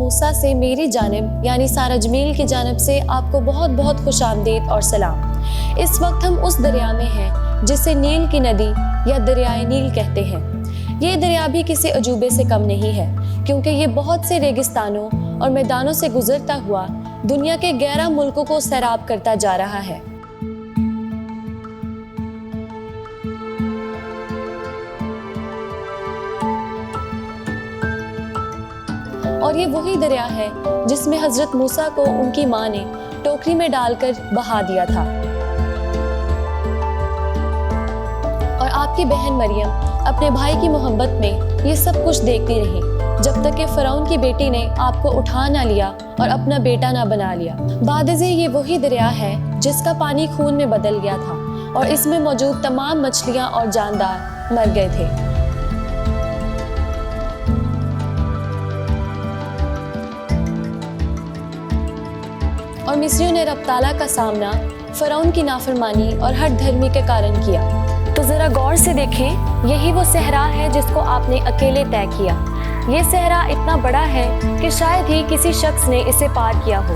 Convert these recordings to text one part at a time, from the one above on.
موسیٰ سے میری جانب یعنی سارہ جمیل کی جانب سے آپ کو بہت بہت خوش آمدید اور سلام۔ اس وقت ہم اس دریا میں ہیں جسے نیل کی ندی یا دریائے نیل کہتے ہیں۔ یہ دریا بھی کسی عجوبے سے کم نہیں ہے، کیونکہ یہ بہت سے ریگستانوں اور میدانوں سے گزرتا ہوا دنیا کے 11 ملکوں کو سیراب کرتا جا رہا ہے۔ اور یہ وہی دریا ہے جس میں حضرت موسیٰ کو ان کی ماں نے ٹوکری میں ڈال کر بہا دیا تھا، اور آپ کی بہن مریم اپنے بھائی کی محبت میں یہ سب کچھ دیکھتی رہی جب تک کہ فرعون کی بیٹی نے آپ کو اٹھا نہ لیا اور اپنا بیٹا نہ بنا لیا۔ بعد ازیں یہ وہی دریا ہے جس کا پانی خون میں بدل گیا تھا اور اس میں موجود تمام مچھلیاں اور جاندار مر گئے تھے۔ اور مصریوں نے رب تعالیٰ کا سامنا فرعون کی نافرمانی اور ہٹ دھرمی کے کارن کیا۔ تو ذرا غور سے دیکھیں، یہی وہ صحرا ہے جس کو آپ نے اکیلے طے کیا۔ یہ صحرا اتنا بڑا ہے کہ شاید ہی کسی شخص نے اسے پار کیا ہو،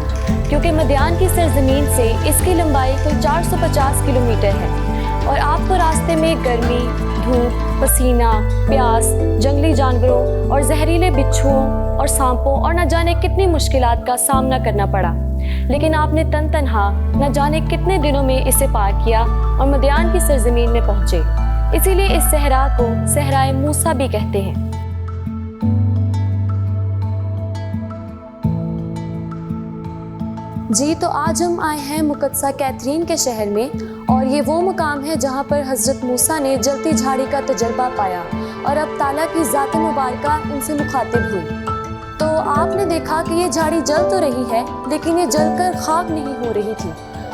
کیونکہ مدیان کی سرزمین سے اس کی لمبائی کوئی 450 کلومیٹر ہے، اور آپ کو راستے میں گرمی، دھوپ، پسینہ، پیاس، جنگلی جانوروں اور زہریلے بچھوؤں اور سانپوں اور نہ جانے کتنی مشکلات کا سامنا کرنا پڑا، لیکن آپ نے تن تنہا نہ جانے کتنے دنوں میں اسے پار کیا اور مدیان کی سرزمین میں پہنچے۔ اسی لیے اس صحرا کو صحرائے موسیٰ بھی کہتے ہیں۔ جی تو آج ہم آئے ہیں مقدسہ کیتھرین کے شہر میں، اور یہ وہ مقام ہے جہاں پر حضرت موسیٰ نے جلتی جھاڑی کا تجربہ پایا اور اب تعالیٰ کی ذات مبارکہ ان سے مخاطب ہوئی۔ تو آپ نے دیکھا کہ یہ جھاڑی جل تو رہی ہے، لیکن یہ جل کر خاک نہیں ہو رہی تھی،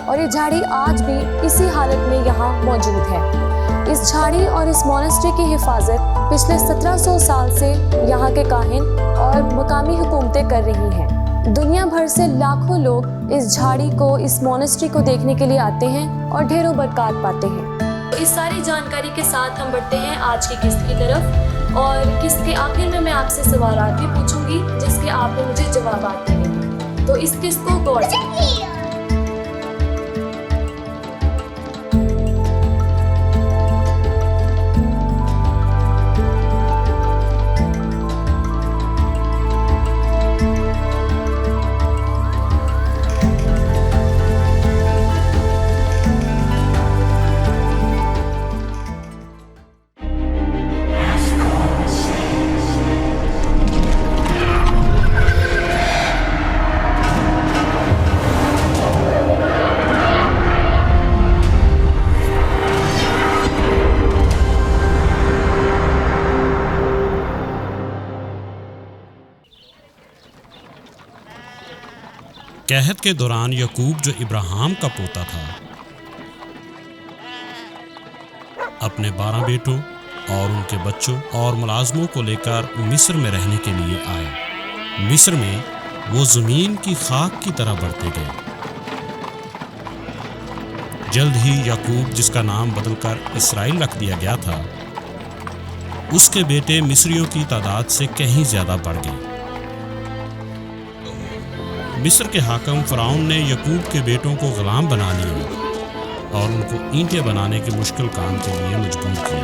اور یہ جھاڑی آج بھی اسی حالت میں یہاں موجود ہے۔ اس جھاڑی اور اس مونسٹری کی حفاظت پچھلے 1700 سال سے یہاں کے کاہن اور مقامی حکومتیں کر رہی ہیں۔ دنیا بھر سے لاکھوں لوگ اس جھاڑی کو، اس مونسٹری کو دیکھنے کے لیے آتے ہیں اور ڈھیروں برکات پاتے ہیں۔ تو اس ساری جانکاری کے ساتھ ہم بڑھتے ہیں آج کی قسط کی طرف، اور قسط کے آخر میں آپ سے سوالات بھی پوچھوں گی جس کے آپ نے مجھے جوابات دینے ہیں، تو اس قسط کو غور سے قحط کے دوران یعقوب جو ابراہیم کا پوتا تھا، اپنے 12 بیٹوں اور ان کے بچوں اور ملازموں کو لے کر مصر میں رہنے کے لیے آیا۔ مصر میں وہ زمین کی خاک کی طرح بڑھتے گئے۔ جلد ہی یعقوب، جس کا نام بدل کر اسرائیل رکھ دیا گیا تھا، اس کے بیٹے مصریوں کی تعداد سے کہیں زیادہ بڑھ گئے۔ مصر کے حاکم فرعون نے یعقوب کے بیٹوں کو غلام بنا لیا اور ان کو اینٹیں بنانے کے مشکل کام کے لیے مجبور کیا۔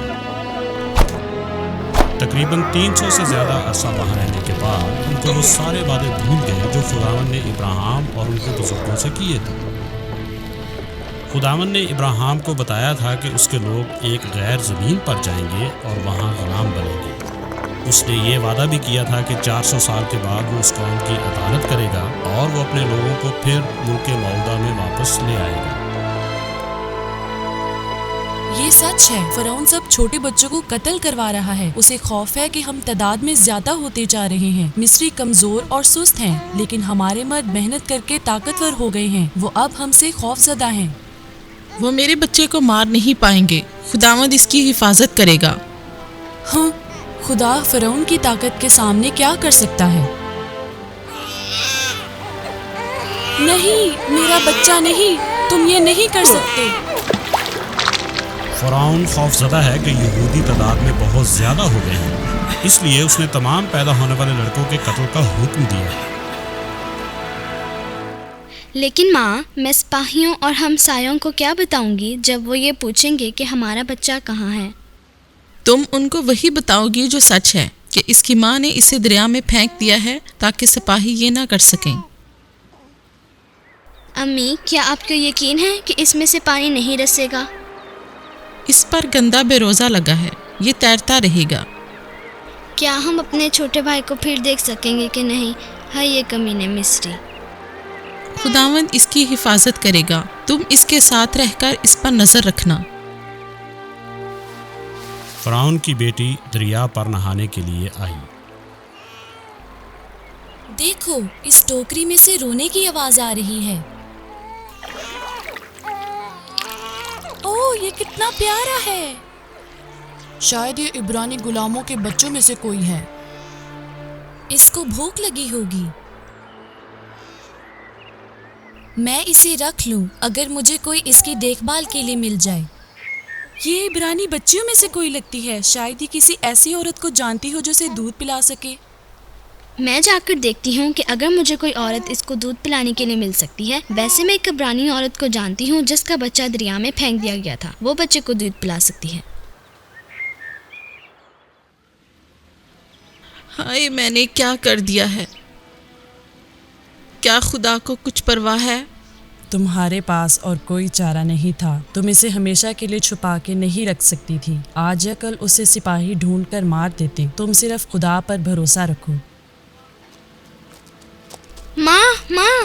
تقریباً 300 سے زیادہ عرصہ وہاں رہنے کے بعد ان کو وہ سارے وعدے بھول گئے جو خداوند نے ابراہیم اور ان کے بزرگوں سے کیے تھے۔ خداوند نے ابراہیم کو بتایا تھا کہ اس کے لوگ ایک غیر زمین پر جائیں گے اور وہاں غلام بنیں گے۔ اس نے یہ وعدہ بھی کیا تھا کہ 400 سال کے بعد وہ اس قوم کی عدالت کرے گا اور وہ اپنے لوگوں کو پھر ملک موعودہ میں واپس لے آئے گا۔ یہ سچ ہے، فرعون سب چھوٹے بچوں کو قتل کروا رہا ہے۔ اسے خوف ہے کہ ہم تعداد میں زیادہ ہوتے جا رہے ہیں۔ مصری کمزور اور سست ہیں، لیکن ہمارے مرد محنت کر کے طاقتور ہو گئے ہیں۔ وہ اب ہم سے خوف زدہ ہیں۔ وہ میرے بچے کو مار نہیں پائیں گے، خداوند اس کی حفاظت کرے گا۔ ہاں، خدا فرعون کی طاقت کے سامنے کیا کر سکتا ہے؟ نہیں، میرا بچہ نہیں، تم یہ نہیں کر سکتے۔ فرعون خوف زدہ ہے کہ یہودی تعداد میں بہت زیادہ ہو گئے ہیں، اس لیے اس نے تمام پیدا ہونے والے لڑکوں کے قتل کا حکم دیا۔ لیکن ماں، میں سپاہیوں اور ہمسایوں کو کیا بتاؤں گی جب وہ یہ پوچھیں گے کہ ہمارا بچہ کہاں ہے؟ تم ان کو وہی بتاؤ گی جو سچ ہے، کہ اس کی ماں نے اسے دریا میں پھینک دیا ہے تاکہ سپاہی یہ نہ کر سکیں۔ امی، کیا آپ کو یقین ہے کہ اس میں سے پانی نہیں رسے گا؟ اس پر گندا بے روزہ لگا ہے، یہ تیرتا رہے گا۔ کیا ہم اپنے چھوٹے بھائی کو پھر دیکھ سکیں گے کہ نہیں؟ ہے یہ کمینے مصری۔ خداوند اس کی حفاظت کرے گا، تم اس کے ساتھ رہ کر اس پر نظر رکھنا۔ فرعون کی بیٹی دریا پر نہانے کے لیے آئی۔ دیکھو، اس ٹوکری میں سے رونے کی آواز آ رہی ہے۔ اوہ، یہ کتنا پیارا ہے۔ شاید یہ عبرانی غلاموں کے بچوں میں سے کوئی ہے۔ اس کو بھوک لگی ہوگی۔ میں اسے رکھ لوں اگر مجھے کوئی اس کی دیکھ بھال کے لیے مل جائے۔ یہ عبرانی بچیوں میں سے کوئی لگتی ہے، شاید ہی کسی ایسی عورت کو جانتی ہو جو اسے دودھ پلا سکے۔ میں جا کر دیکھتی ہوں کہ اگر مجھے کوئی عورت اس کو دودھ پلانے کے لیے مل سکتی ہے۔ ویسے میں ایک عبرانی عورت کو جانتی ہوں جس کا بچہ دریا میں پھینک دیا گیا تھا، وہ بچے کو دودھ پلا سکتی ہے۔ ہائے، میں نے کیا کر دیا ہے؟ کیا خدا کو کچھ پرواہ ہے؟ تمہارے پاس اور کوئی چارہ نہیں تھا، تم اسے ہمیشہ کے لیے چھپا کے نہیں رکھ سکتی تھی۔ آج یا کل اسے سپاہی ڈھونڈ کر مار دیتے۔ تم صرف خدا پر بھروسہ رکھو۔ ماں،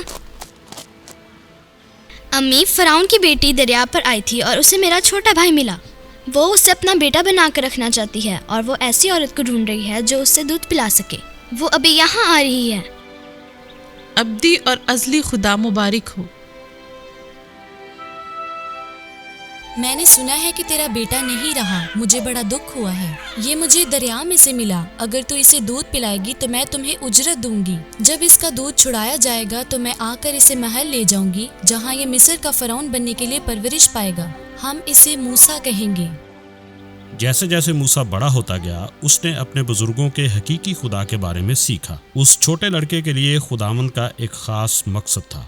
امی، فرعون کی بیٹی دریا پر آئی تھی اور اسے میرا چھوٹا بھائی ملا۔ وہ اسے اپنا بیٹا بنا کر رکھنا چاہتی ہے اور وہ ایسی عورت کو ڈھونڈ رہی ہے جو اس سے دودھ پلا سکے۔ وہ ابھی یہاں آ رہی ہے۔ ابدی اور ازلی خدا مبارک ہو۔ میں نے سنا ہے کہ تیرا بیٹا نہیں رہا، مجھے بڑا دکھ ہوا ہے۔ یہ مجھے دریا میں سے ملا۔ اگر تو اسے دودھ پلائے گی تو میں تمہیں اجرت دوں گی۔ جب اس کا دودھ چھڑایا جائے گا تو میں آ کر اسے محل لے جاؤں گی جہاں یہ مصر کا فرعون بننے کے لیے پرورش پائے گا۔ ہم اسے موسیٰ کہیں گے۔ جیسے جیسے موسیٰ بڑا ہوتا گیا، اس نے اپنے بزرگوں کے حقیقی خدا کے بارے میں سیکھا۔ اس چھوٹے لڑکے کے لیے خداوند کا ایک خاص مقصد تھا۔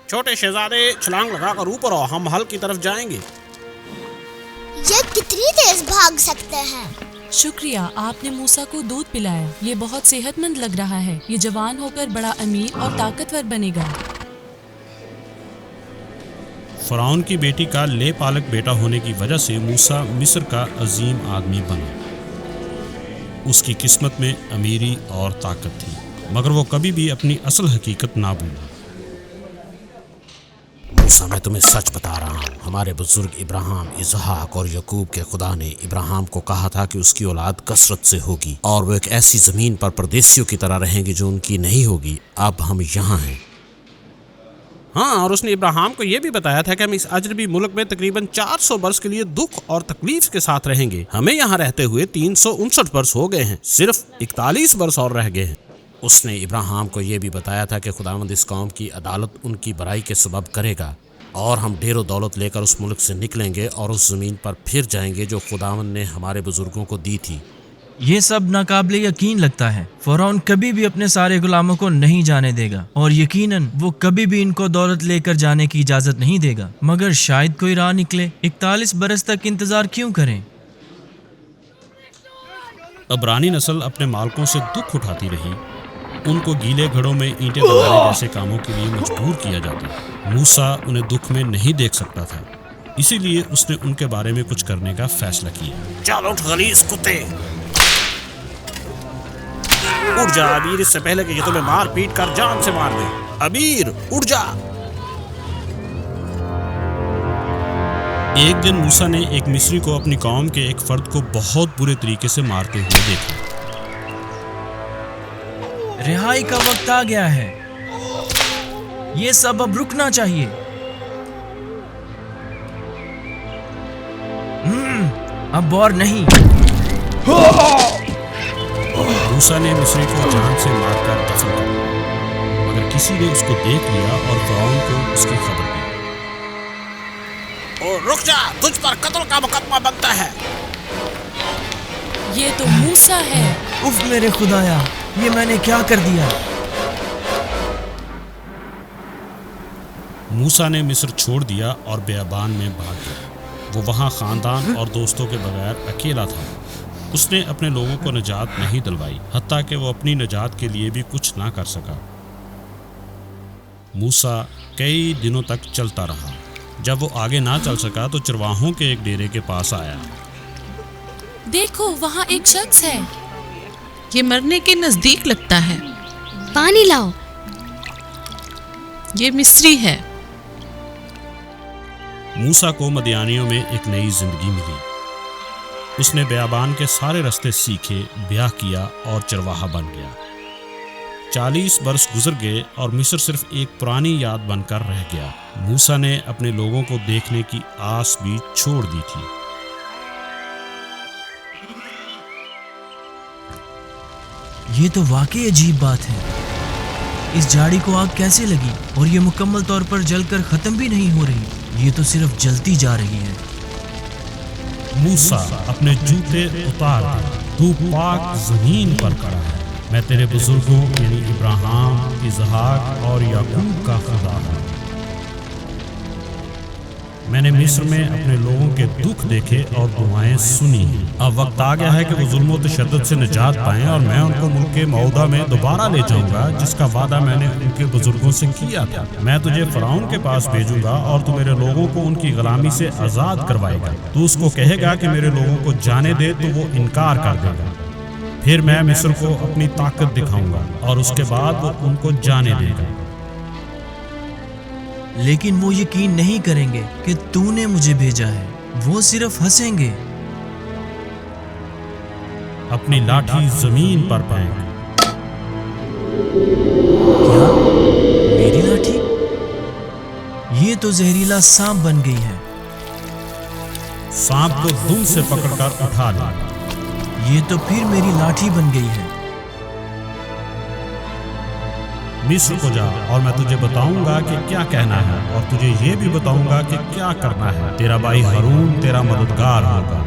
چھوٹے شہزادے، چھلانگ لگا کر اوپر آؤ، ہم محل کی طرف جائیں گے۔ یہ کتنی تیز بھاگ سکتے ہیں؟ شکریہ، آپ نے موسیٰ کو دودھ پلایا۔ یہ بہت صحت مند لگ رہا ہے۔ یہ جوان ہو کر بڑا امیر اور طاقتور بنے گا۔ فرعون کی بیٹی کا لے پالک بیٹا ہونے کی وجہ سے موسیٰ مصر کا عظیم آدمی بنا۔ اس کی قسمت میں امیری اور طاقت تھی، مگر وہ کبھی بھی اپنی اصل حقیقت نہ بھولا۔ موسیٰ، میں تمہیں سچ بتا رہا ہوں، ہمارے بزرگ ابراہیم، اسحاق اور یعقوب کے خدا نے ابراہیم کو کہا تھا کہ اس کی اولاد کثرت سے ہوگی اور وہ ایک ایسی زمین پر پردیسیوں کی طرح رہیں گے جو ان کی نہیں ہوگی۔ اب ہم یہاں ہیں۔ ہاں، اور اس نے ابراہیم کو یہ بھی بتایا تھا کہ ہم اس اجنبی ملک میں تقریباً 400 برس کے لیے دکھ اور تکلیف کے ساتھ رہیں گے۔ ہمیں یہاں رہتے ہوئے 359 برس ہو گئے ہیں، صرف 41 برس اور رہ گئے ہیں۔ اس نے ابراہیم کو یہ بھی بتایا تھا کہ خداوند اس قوم کی عدالت ان کی برائی کے سبب کرے گا، اور ہم ڈھیر و دولت لے کر اس ملک سے نکلیں گے اور اس زمین پر پھر جائیں گے جو خداوند نے ہمارے بزرگوں کو دی تھی۔ یہ سب ناقابل یقین لگتا ہے۔ فرعون کبھی بھی اپنے سارے غلاموں کو نہیں جانے دے گا، اور یقیناً وہ کبھی بھی ان کو دولت لے کر جانے کی اجازت نہیں دے گا، مگر شاید کوئی راہ نکلے۔ 41 برس تک انتظار کیوں کریں؟ عبرانی نسل اپنے مالکوں سے دکھ اٹھاتی رہی، ان کو گیلے گھڑوں میں اینٹیں بنانے جیسے کاموں کے لیے مجبور کیا جاتا۔ موسیٰ انہیں دکھ میں نہیں دیکھ سکتا تھا، اسی لیے اس نے ان کے بارے میں کچھ کرنے کا فیصلہ کیا۔ چلو غلیظ کتے، اٹھ جا ابیر، اس سے پہلے کہ یہ تمہیں مار پیٹ کر جان سے مار دے۔ ابیر، اٹھ جا۔ ایک دن موسیٰ نے ایک مصری کو اپنی قوم کے ایک فرد کو بہت برے طریقے سے مارتے ہوئے دیکھا۔ رہائی کا وقت آ گیا ہے، یہ سب اب رکنا چاہیے۔ اب اور نہیں۔ موسیٰ نے مصری کو جان سے مار کر دفن کر دیا، مگر کسی نے اس کو دیکھ لیا اور فرعون کو اس کی خبر دی۔ اور رک جا، تجھ پر قتل کا مقدمہ بنتا ہے۔ یہ تو موسیٰ ہے۔ اف میرے خدایا، یہ میں نے کیا کر دیا؟ موسیٰ نے مصر چھوڑ دیا اور بیابان میں بھاگ گیا۔ وہ وہاں خاندان اور دوستوں کے بغیر اکیلا تھا۔ اس نے اپنے لوگوں کو نجات نہیں دلوائی، حتیٰ کہ وہ اپنی نجات کے لیے بھی کچھ نہ کر سکا۔ موسیٰ کئی دنوں تک چلتا رہا۔ جب وہ آگے نہ چل سکا تو چرواہوں کے ایک ڈیرے کے پاس آیا۔ دیکھو وہاں ایک شخص ہے۔ یہ مرنے کے نزدیک لگتا ہے۔ پانی لاؤ۔ یہ مصری ہے۔ موسیٰ کو مدیانیوں میں ایک نئی زندگی ملی۔ اس نے بیابان کے سارے رستے سیکھے، بیاہ کیا اور چرواہا بن گیا۔ 40 برس گزر گئے اور مصر صرف ایک پرانی یاد بن کر رہ گیا۔ موسیٰ نے اپنے لوگوں کو دیکھنے کی آس بھی چھوڑ دی تھی۔ یہ تو واقعی عجیب بات ہے۔ اس جھاڑی کو آگ کیسے لگی اور یہ مکمل طور پر جل کر ختم بھی نہیں ہو رہی، یہ تو صرف جلتی جا رہی ہے۔ موسیٰ اپنے جوتے اتار دے، تو پاک زمین پر کھڑا ہے۔ میں تیرے بزرگوں یعنی ابراہیم، اسحاق اور یعقوب کا خدا ہوں۔ میں نے مصر میں اپنے لوگوں کے دکھ دیکھے اور دعائیں سنی۔ اب وقت آ گیا ہے کہ وہ ظلم و تشدد سے نجات پائیں، اور میں ان کو ملک موعودہ میں دوبارہ لے جاؤں گا، جس کا وعدہ میں نے ان کے بزرگوں سے کیا تھا۔ میں تجھے فرعون کے پاس بھیجوں گا اور تو میرے لوگوں کو ان کی غلامی سے آزاد کروائے گا۔ تو اس کو کہے گا کہ میرے لوگوں کو جانے دے، تو وہ انکار کر دے گا۔ پھر میں مصر کو اپنی طاقت دکھاؤں گا اور اس کے بعد وہ ان کو جانے دے گا۔ لیکن وہ یقین نہیں کریں گے کہ تو نے مجھے بھیجا ہے، وہ صرف ہنسیں گے۔ اپنی لاٹھی زمین پر پھینک۔ کیا میری لاٹھی؟ یہ تو زہریلا سانپ بن گئی ہے۔ سانپ کو دم سے پکڑ کر اٹھا لیا۔ یہ تو پھر میری لاٹھی بن گئی ہے۔ مصر کو جا اور میں تجھے بتاؤں گا کہ کیا کہنا ہے، اور تجھے یہ بھی بتاؤں گا کہ کیا کرنا ہے۔ تیرا بھائی ہارون تیرا مددگار ہوگا۔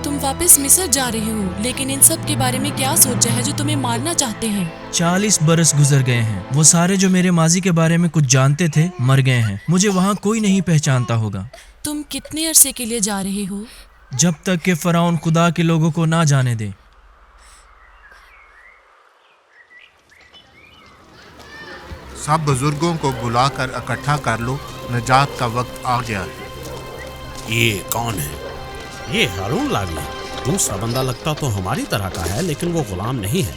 تم واپس مصر جا رہے ہو، لیکن ان سب کے بارے میں کیا سوچا ہے جو تمہیں مارنا چاہتے ہیں؟ 40 برس گزر گئے ہیں۔ وہ سارے جو میرے ماضی کے بارے میں کچھ جانتے تھے مر گئے ہیں۔ مجھے وہاں کوئی نہیں پہچانتا ہوگا۔ تم کتنے عرصے کے لیے جا رہے ہو؟ جب تک کہ فرعون خدا کے لوگوں کو نہ جانے دے۔ سب بزرگوں کو بلا کر اکٹھا کر لو، نجات کا وقت آ گیا ہے۔ یہ کون ہے؟ یہ ہارون لاوی۔ دوسرا بندہ لگتا تو ہماری طرح کا ہے، لیکن وہ غلام نہیں ہے۔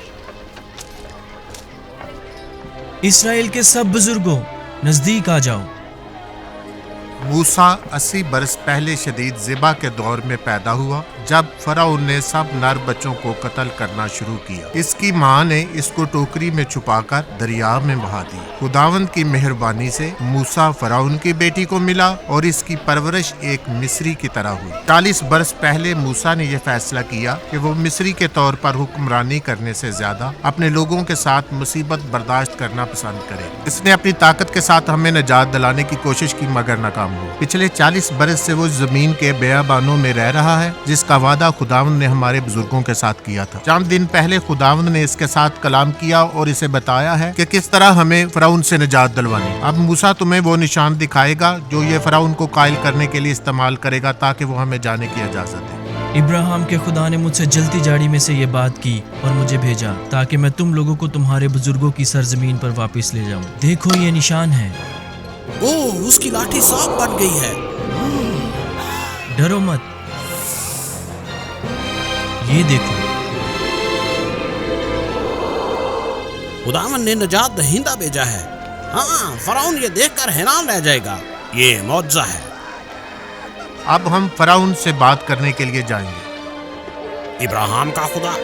اسرائیل کے سب بزرگوں نزدیک آ جاؤ۔ موسیٰ 80 برس پہلے شدید ذبح کے دور میں پیدا ہوا، جب فرعون نے سب نر بچوں کو قتل کرنا شروع کیا۔ اس کی ماں نے اس کو ٹوکری میں چھپا کر دریا میں بہا دی۔ خداوند کی مہربانی سے موسیٰ فرعون کی بیٹی کو ملا اور اس کی پرورش ایک مصری کی طرح ہوئی۔ 40 برس پہلے موسیٰ نے یہ فیصلہ کیا کہ وہ مصری کے طور پر حکمرانی کرنے سے زیادہ اپنے لوگوں کے ساتھ مصیبت برداشت کرنا پسند کرے۔ اس نے اپنی طاقت کے ساتھ ہمیں نجات دلانے کی کوشش کی، مگر ناکام۔ پچھلے 40 برس سے وہ زمین کے بیابانوں میں رہ رہا ہے، جس کا وعدہ خداوند نے ہمارے بزرگوں کے ساتھ کیا تھا۔ چند دن پہلے خداوند نے اس کے ساتھ کلام کیا اور اسے بتایا ہے کہ کس طرح ہمیں فرعون سے نجات دلوانی۔ اب موسیٰ تمہیں وہ نشان دکھائے گا جو یہ فرعون کو قائل کرنے کے لیے استعمال کرے گا، تاکہ وہ ہمیں جانے کی اجازت دے۔ ابراہیم کے خدا نے مجھ سے جلتی جاڑی میں سے یہ بات کی اور مجھے بھیجا، تاکہ میں تم لوگوں کو تمہارے بزرگوں کی سرزمین پر واپس لے جاؤں۔ دیکھو یہ نشان ہے۔ اس کی لاٹھی سانپ بن گئی ہے۔ ڈرو مت، یہ دیکھو۔ خداوند نے نجات دہندہ بھیجا ہے۔ ہاں، فرعون یہ دیکھ کر حیران رہ جائے گا۔ یہ معجزہ ہے۔ اب ہم فرعون سے بات کرنے کے لیے جائیں گے۔ ابراہیم کا خدا۔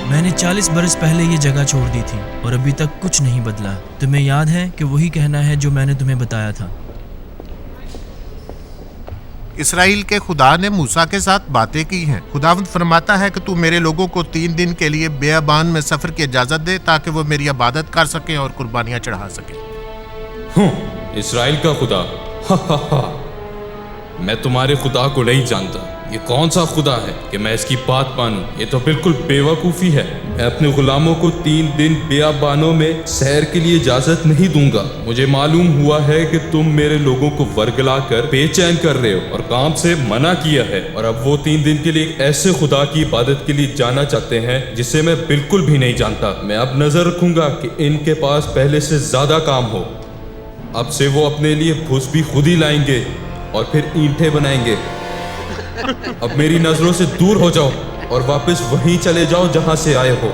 میں نے 40 برس پہلے یہ جگہ چھوڑ دی تھی اور ابھی تک کچھ نہیں بدلا۔ تمہیں یاد ہے کہ وہی کہنا ہے جو میں نے تمہیں بتایا تھا۔ اسرائیل کے خدا نے موسیٰ کے ساتھ باتیں کی ہیں۔ خداوند فرماتا ہے کہ تو میرے لوگوں کو 3 دن کے لیے بیابان میں سفر کی اجازت دے، تاکہ وہ میری عبادت کر سکیں اور قربانیاں چڑھا سکیں۔ اسرائیل کا خدا، میں تمہارے خدا کو نہیں جانتا۔ یہ کون سا خدا ہے کہ میں اس کی بات مانوں؟ یہ تو بالکل بیوقوفی ہے۔ میں اپنے غلاموں کو 3 دن بیابانوں میں سیر کے لیے اجازت نہیں دوں گا۔ مجھے معلوم ہوا ہے کہ تم میرے لوگوں کو ورگلا کر بے چین کر رہے ہو اور کام سے منع کیا ہے، اور اب وہ 3 دن کے لیے ایک ایسے خدا کی عبادت کے لیے جانا چاہتے ہیں جسے میں بالکل بھی نہیں جانتا۔ میں اب نظر رکھوں گا کہ ان کے پاس پہلے سے زیادہ کام ہو۔ اب سے وہ اپنے لیے بھوس بھی خود ہی لائیں گے اور پھر اینٹیں بنائیں گے۔ اب میری نظروں سے دور ہو جاؤ اور واپس وہیں چلے جاؤ جہاں سے آئے ہو۔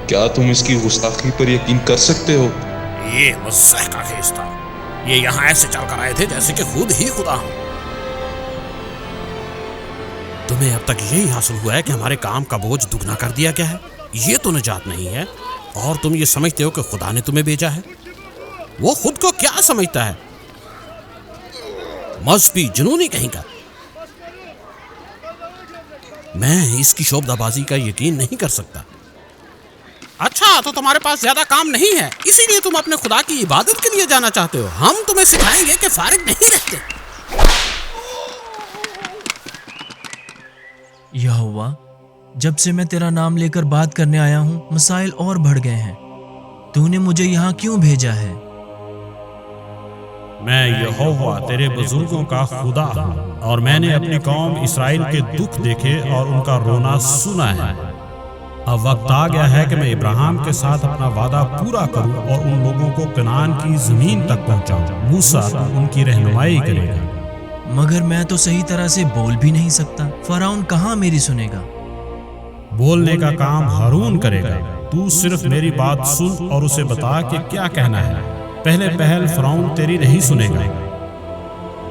کیا تم اس کی گستاخی پر یقین کر سکتے ہو؟ یہ مسح کا کیس تھا۔ یہ یہاں ایسے چل کر آئے تھے جیسے کہ خود ہی خدا ہوں۔ تمہیں اب تک یہی حاصل ہوا ہے کہ ہمارے کام کا بوجھ دگنا کر دیا گیا ہے۔ یہ تو نجات نہیں ہے، اور تم یہ سمجھتے ہو کہ خدا نے تمہیں بھیجا ہے۔ وہ خود کو کیا سمجھتا ہے؟ مذہبی جنونی کہیں کا۔ میں اس کی شعبدہ بازی کا یقین نہیں کر سکتا۔ اچھا، تو تمہارے پاس زیادہ کام نہیں ہے، اسی لیے تم اپنے خدا کی عبادت کے لیے جانا چاہتے ہو۔ ہم تمہیں سکھائیں گے کہ فارغ نہیں رہتے۔ یہوہ، جب سے میں تیرا نام لے کر بات کرنے آیا ہوں، مسائل اور بڑھ گئے ہیں۔ تو نے مجھے یہاں کیوں بھیجا ہے؟ میں یہوہ تیرے بزرگوں کا خدا ہوں، اور میں نے اپنی قوم اسرائیل کے دکھ دیکھے اور ان کا رونا سنا ہے۔ اب وقت آ گیا ہے کہ میں ابراہیم کے ساتھ اپنا وعدہ پورا کروں اور ان لوگوں کو کنعان کی زمین تک پہنچاؤں۔ موسیٰ تو ان کی رہنمائی کرے گا۔ مگر میں تو صحیح طرح سے بول بھی نہیں سکتا۔ فرعون کہاں میری سنے گا؟ بولنے کا کام ہارون کرے گا۔ تو صرف میری بات سن اور اسے بتا کہ کیا کہنا ہے۔ پہلے پہل فرعون تیری نہیں سنے گا،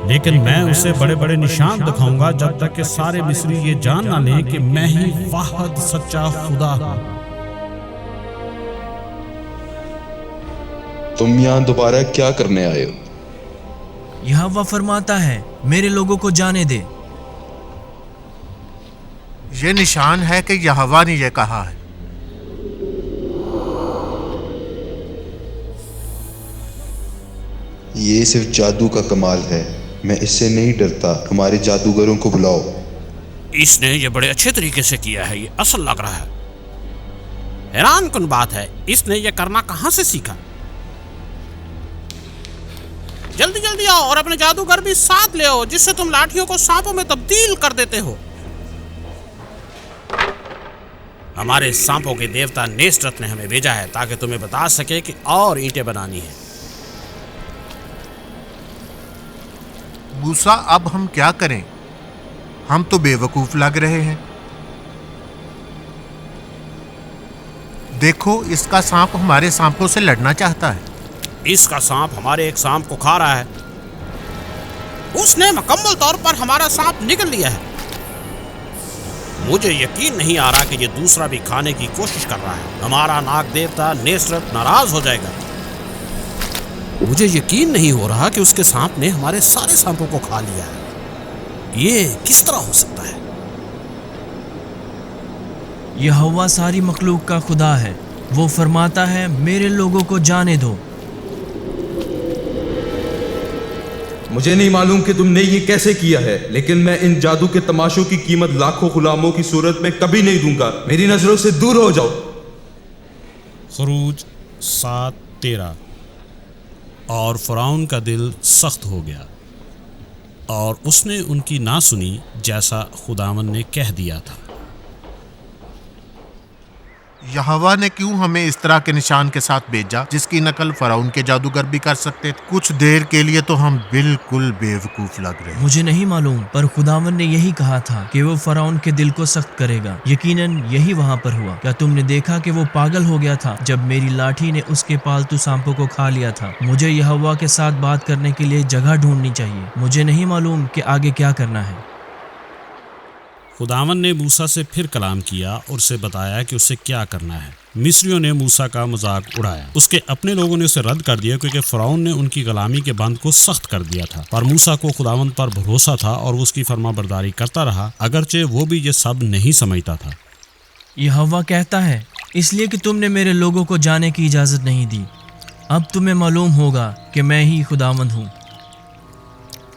لیکن میں اسے بڑے بڑے نشان دکھاؤں گا جب تک کہ سارے مصری یہ جان نہ لیں کہ میں ہی واحد سچا خدا ہوں۔ تم یہاں دوبارہ کیا کرنے آئے ہو؟ یہوہ فرماتا ہے میرے لوگوں کو جانے دے۔ یہ نشان ہے کہ یہوہ نے یہ کہا ہے۔ یہ صرف جادو کا کمال ہے، میں اس سے نہیں ڈرتا۔ ہمارے جادوگروں کو بلاؤ۔ اس نے یہ بڑے اچھے طریقے سے کیا ہے، یہ اصل لگ رہا ہے۔ حیران کن بات ہے، اس نے یہ کرنا کہاں سے سیکھا؟ جلدی جلدی آؤ اور اپنے جادوگر بھی ساتھ لے آؤ، جس سے تم لاٹھیوں کو سانپوں میں تبدیل کر دیتے ہو۔ ہمارے سانپوں کے دیوتا نیسرت نے ہمیں بھیجا ہے تاکہ تمہیں بتا سکے کہ اور اینٹیں بنانی ہیں۔ موسیٰ، اب ہم کیا کریں؟ ہم تو بے وقوف لگ رہے ہیں۔ دیکھو، اس کا سانپ ہمارے سانپوں سے لڑنا چاہتا ہے۔ اس کا سانپ ہمارے ایک سانپ کو کھا رہا ہے۔ اس نے مکمل طور پر ہمارا سانپ نگل لیا ہے۔ مجھے یقین نہیں آ رہا کہ یہ دوسرا بھی کھانے کی کوشش کر رہا ہے۔ ہمارا ناگ دیوتا نیسرت ناراض ہو جائے گا۔ مجھے یقین نہیں ہو رہا کہ اس کے سانپ نے ہمارے سارے سانپوں کو کھا لیا ہے۔ یہ کس طرح ہو سکتا ہے؟ یہوہ ساری مخلوق کا خدا ہے۔ وہ فرماتا ہے میرے لوگوں کو جانے دو۔ مجھے نہیں معلوم کہ تم نے یہ کیسے کیا ہے، لیکن میں ان جادو کے تماشوں کی قیمت لاکھوں غلاموں کی صورت میں کبھی نہیں دوں گا۔ میری نظروں سے دور ہو جاؤ۔ خروج 7:13۔ اور فرعون کا دل سخت ہو گیا، اور اس نے ان کی نہ سنی جیسا خداوند نے کہہ دیا تھا۔ یہوہ نے کیوں ہمیں اس طرح کے نشان کے ساتھ بھیجا جس کی نقل فرعون کے جادوگر بھی کر سکتے تھے؟ کچھ دیر کے لیے تو ہم بالکل بیوقوف لگ رہے ہیں۔ مجھے نہیں معلوم، پر خداوند نے یہی کہا تھا کہ وہ فرعون کے دل کو سخت کرے گا۔ یقیناً یہی وہاں پر ہوا۔ کیا تم نے دیکھا کہ وہ پاگل ہو گیا تھا جب میری لاٹھی نے اس کے پالتو سانپوں کو کھا لیا تھا؟ مجھے یہوہ کے ساتھ بات کرنے کے لیے جگہ ڈھونڈنی چاہیے۔ مجھے نہیں معلوم کہ آگے کیا کرنا ہے۔ خداوند نے موسیٰ سے پھر کلام کیا اور اسے بتایا کہ اسے کیا کرنا ہے۔ مصریوں نے موسیٰ کا مذاق اڑایا۔ اس کے اپنے لوگوں نے اسے رد کر دیا کیونکہ فرعون نے ان کی غلامی کے بند کو سخت کر دیا تھا۔ پر موسیٰ کو خداوند پر بھروسہ تھا اور وہ اس کی فرما برداری کرتا رہا، اگرچہ وہ بھی یہ سب نہیں سمجھتا تھا۔ یہوہ کہتا ہے اس لیے کہ تم نے میرے لوگوں کو جانے کی اجازت نہیں دی، اب تمہیں معلوم ہوگا کہ میں ہی خداوند ہوں۔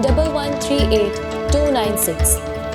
1138 296,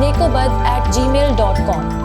nekobad@gmail.com।